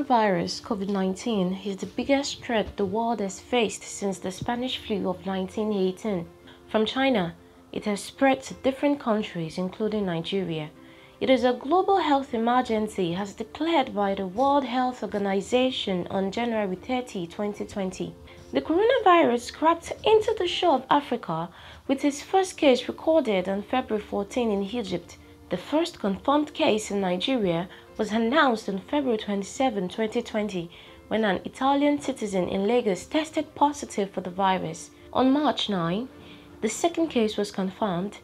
coronavirus COVID-19 is the biggest threat the world has faced since the Spanish flu of 1918. From China, it has spread to different countries including Nigeria. It is a global health emergency as declared by the World Health Organization on January 30, 2020. The coronavirus crept into the shore of Africa with its first case recorded on February 14 in Egypt. The first confirmed case in Nigeria was announced on February 27, 2020, when an Italian citizen in Lagos tested positive for the virus. On March 9, the second case was confirmed,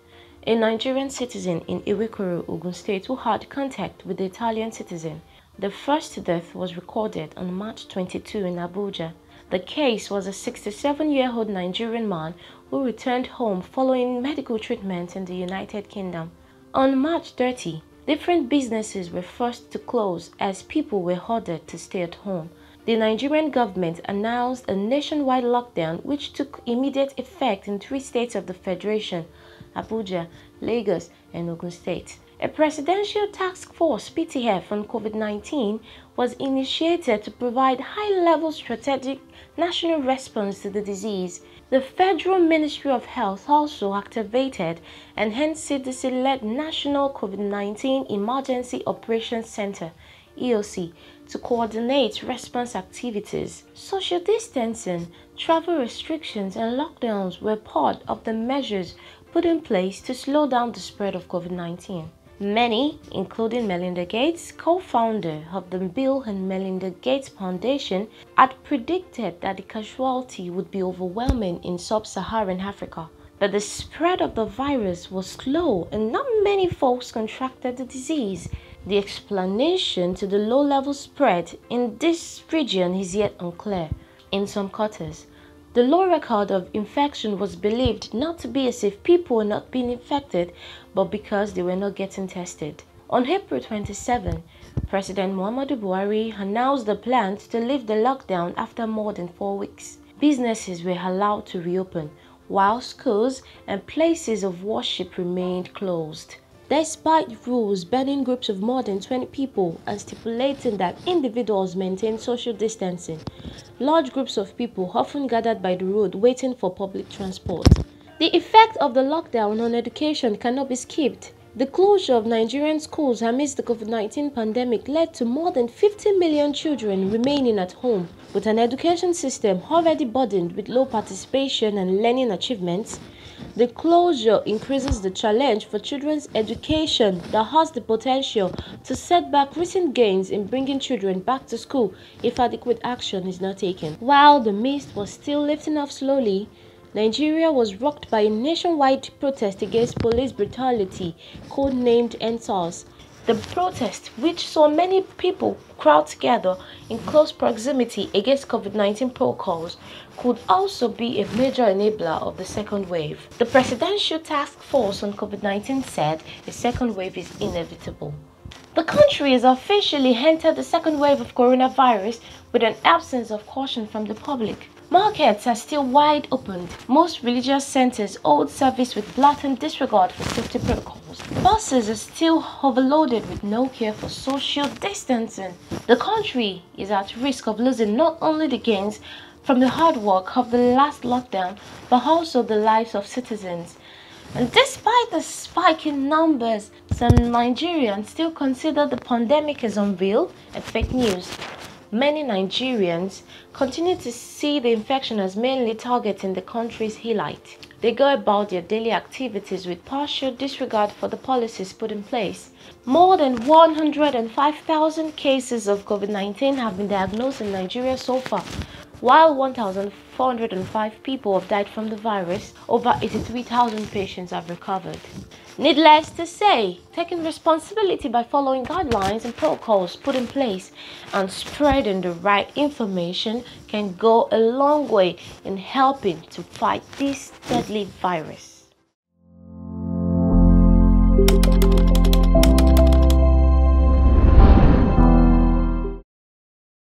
a Nigerian citizen in Iwekoro, Ogun State, who had contact with the Italian citizen. The first death was recorded on March 22 in Abuja. The case was a 67-year-old Nigerian man who returned home following medical treatment in the United Kingdom. On March 30, different businesses were forced to close as people were ordered to stay at home. The Nigerian government announced a nationwide lockdown which took immediate effect in 3 states of the Federation: Abuja, Lagos, and Ogun State. A presidential task force (PTF) on COVID-19 was initiated to provide high-level strategic national response to the disease. The Federal Ministry of Health also activated and hence CDC-led National COVID-19 Emergency Operations Center (EOC) to coordinate response activities. Social distancing, travel restrictions, and lockdowns were part of the measures put in place to slow down the spread of COVID-19. Many, including Melinda Gates, co-founder of the Bill and Melinda Gates Foundation, had predicted that the casualty would be overwhelming in sub-Saharan Africa. That the spread of the virus was slow and not many folks contracted the disease. The explanation to the low-level spread in this region is yet unclear. In some quarters, the low record of infection was believed not to be as if people were not being infected, but because they were not getting tested. On April 27, President Muhammadu Buhari announced the plan to lift the lockdown after more than 4 weeks. Businesses were allowed to reopen, while schools and places of worship remained closed. Despite rules banning groups of more than 20 people and stipulating that individuals maintain social distancing, large groups of people often gathered by the road waiting for public transport. The effect of the lockdown on education cannot be skipped. The closure of Nigerian schools amidst the COVID-19 pandemic led to more than 50 million children remaining at home. With an education system already burdened with low participation and learning achievements, the closure increases the challenge for children's education that has the potential to set back recent gains in bringing children back to school if adequate action is not taken. While the mist was still lifting off slowly, Nigeria was rocked by a nationwide protest against police brutality, codenamed EndSARS. The protest, which saw many people crowd together in close proximity against COVID-19 protocols, could also be a major enabler of the second wave. The Presidential Task Force on COVID-19 said a second wave is inevitable. The country has officially entered the second wave of coronavirus with an absence of caution from the public. Markets are still wide open. Most religious centers hold service with blatant disregard for safety protocols. Buses are still overloaded with no care for social distancing. The country is at risk of losing not only the gains from the hard work of the last lockdown, but also the lives of citizens. And despite the spike in numbers, some Nigerians still consider the pandemic as unreal and fake news. Many Nigerians continue to see the infection as mainly targeting the country's elite. They go about their daily activities with partial disregard for the policies put in place. More than 105,000 cases of COVID-19 have been diagnosed in Nigeria so far. While 1,405 people have died from the virus, over 83,000 patients have recovered. Needless to say, taking responsibility by following guidelines and protocols put in place and spreading the right information can go a long way in helping to fight this deadly virus.